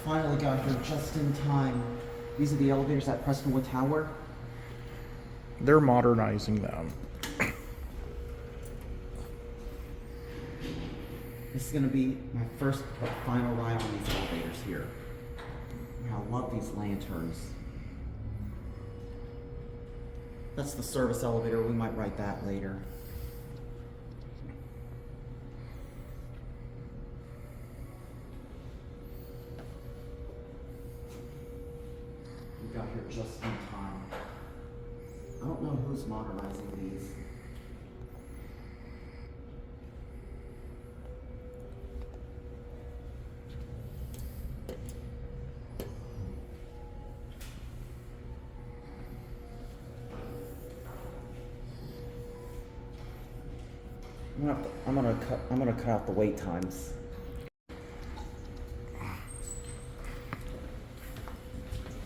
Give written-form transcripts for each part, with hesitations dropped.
finally got here just in time. These are the elevators at Prestonwood Tower. They're modernizing them. This is gonna be my first but final ride on these elevators here. I love these lanterns. That's the service elevator. We might write that later. We got here just in time. I don't know who's modernizing these. I'm gonna cut out the wait times.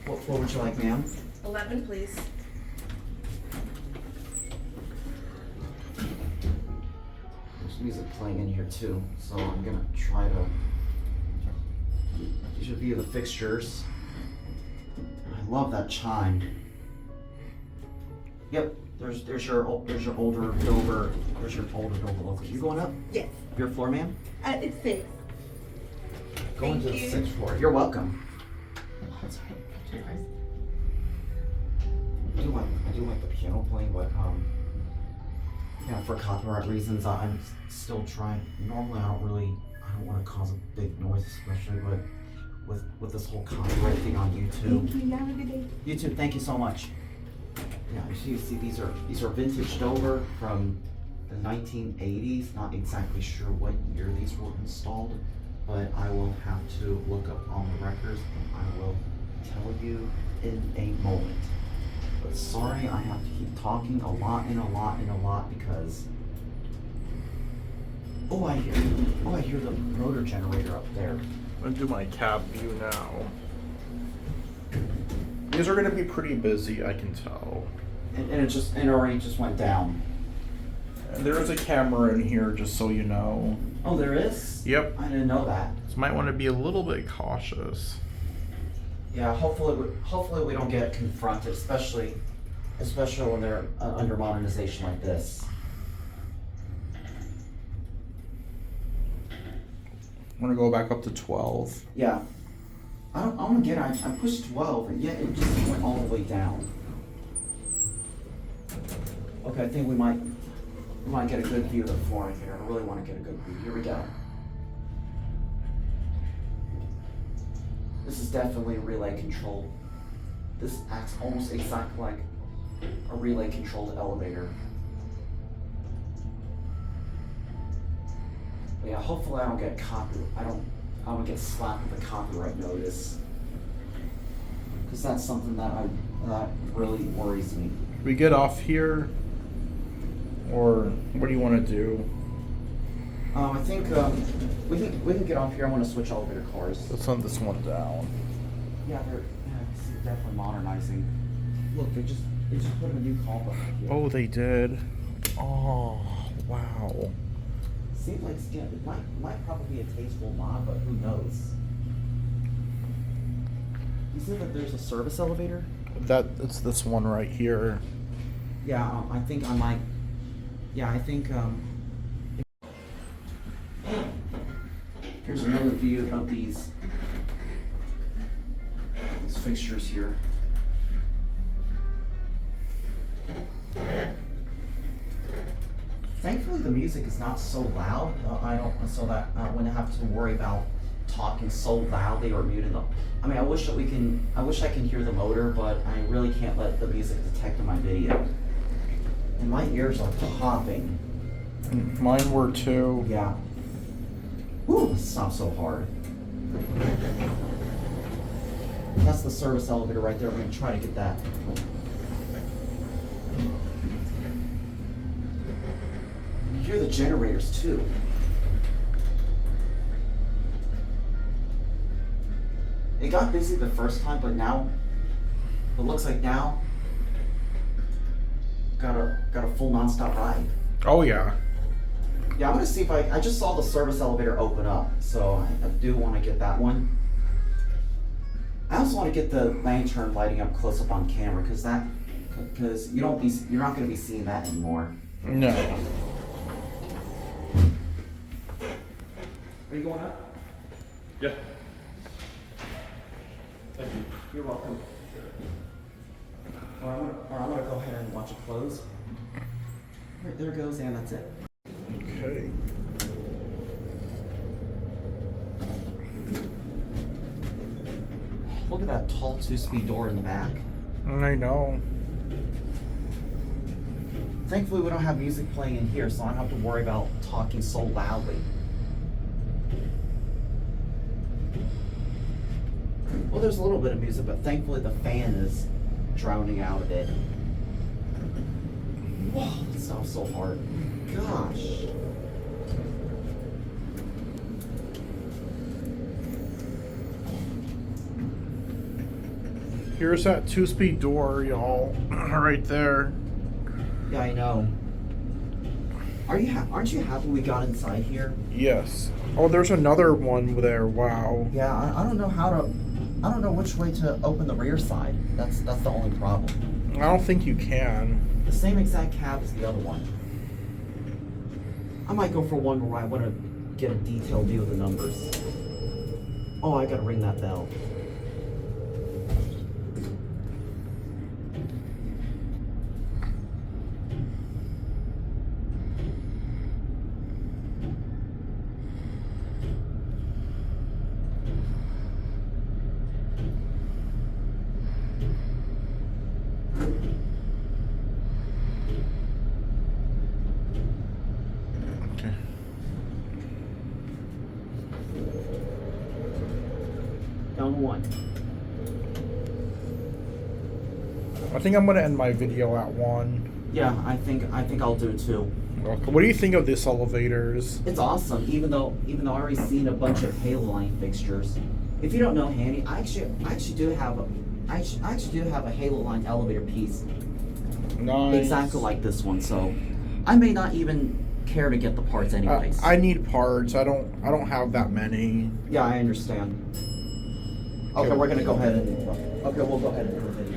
What would you like, ma'am? 11, please. There's music playing in here too, so I'm gonna try to. You should view the fixtures. I love that chime. Yep. There's your older Dover. There's your older Dover location. You going up? Yes. Your floor, ma'am? It's 6. Going to the 6th floor. You're welcome. That's all right. I do like the piano playing, but yeah, for copyright reasons, I'm still trying. Normally, I don't want to cause a big noise, especially, but with this whole copyright thing on YouTube. Thank you. Have a good day. YouTube, thank you so much. Yeah, as you see, these are vintage Dover from the 1980s. Not exactly sure what year these were installed, but I will have to look up on the records and I will tell you in a moment. But sorry, I have to keep talking a lot because I hear the motor generator up there. I'm gonna do my cab view now. These are gonna be pretty busy, I can tell. And it already just went down. And there is a camera in here, just so you know. Oh, there is? Yep. I didn't know that. So might want to be a little bit cautious. Yeah, hopefully we don't get confronted, especially when they're under modernization like this. I'm gonna go back up to 12. Yeah. I pushed 12 and yet it just went all the way down. Okay, I think we might get a good view of the flooring here. I really want to get a good view. Here we go. This is definitely relay controlled. This acts almost exactly like a relay controlled elevator. But yeah, hopefully I don't get slapped with a copyright notice. Because that's something that really worries me. We get off here, or what do you want to do? I think we can get off here. I want to switch elevator cars. Let's send this one down. Yeah, they're definitely modernizing. Look, they just put a new call button here. Oh, they did. Oh, wow. Seems like it might probably be a tasteful mod, but who knows? You see that there's a service elevator? It's this one right here. Yeah, I think I might. Yeah, I think. Here's another view of these fixtures here. Thankfully, the music is not so loud. So that I wouldn't have to worry about talking so loudly or muting them. I mean, I wish I can hear the motor, but I really can't let the music detect in my video. And my ears are popping. Mine were too. Yeah. Whew, it's not so hard. That's the service elevator right there. We're gonna try to get that. You hear the generators too. It got busy the first time, but now it looks like now got a full nonstop ride. Oh yeah. Yeah, I'm gonna see if I just saw the service elevator open up, so I do want to get that one. I also want to get the lantern lighting up close up on camera because you're not going to be seeing that anymore. No. Are you going up? Yeah. Thank you. You're welcome. Or I'm gonna go ahead and watch it close. Right, there it goes, and that's it. Okay. Look at that tall 2-speed door in the back. I know. Thankfully, we don't have music playing in here, so I don't have to worry about talking so loudly. Well, there's a little bit of music, but thankfully the fan is drowning out of it. Whoa, that sounds so hard. Gosh. Here's that 2-speed door, y'all. Right there. Yeah, I know. Aren't you happy we got inside here? Yes. Oh, there's another one there. Wow. Yeah, I don't know I don't know which way to open the rear side. That's the only problem. I don't think you can. The same exact cab as the other one. I might go for one where I want to get a detailed view of the numbers. Oh, I gotta ring that bell. Okay. Down one. I think I'm gonna end my video at 1. Yeah, I think I'll do too. Okay. What do you think of this elevators? It's awesome, even though I already seen a bunch of Halo line fixtures. If you don't know, Handy, I actually do have a Halo line elevator piece Nice. exactly like this one, so I may not even care to get the parts anyways. I need parts. I don't have that many. Yeah, I understand. Okay, we're gonna go ahead and we'll go ahead and end the video.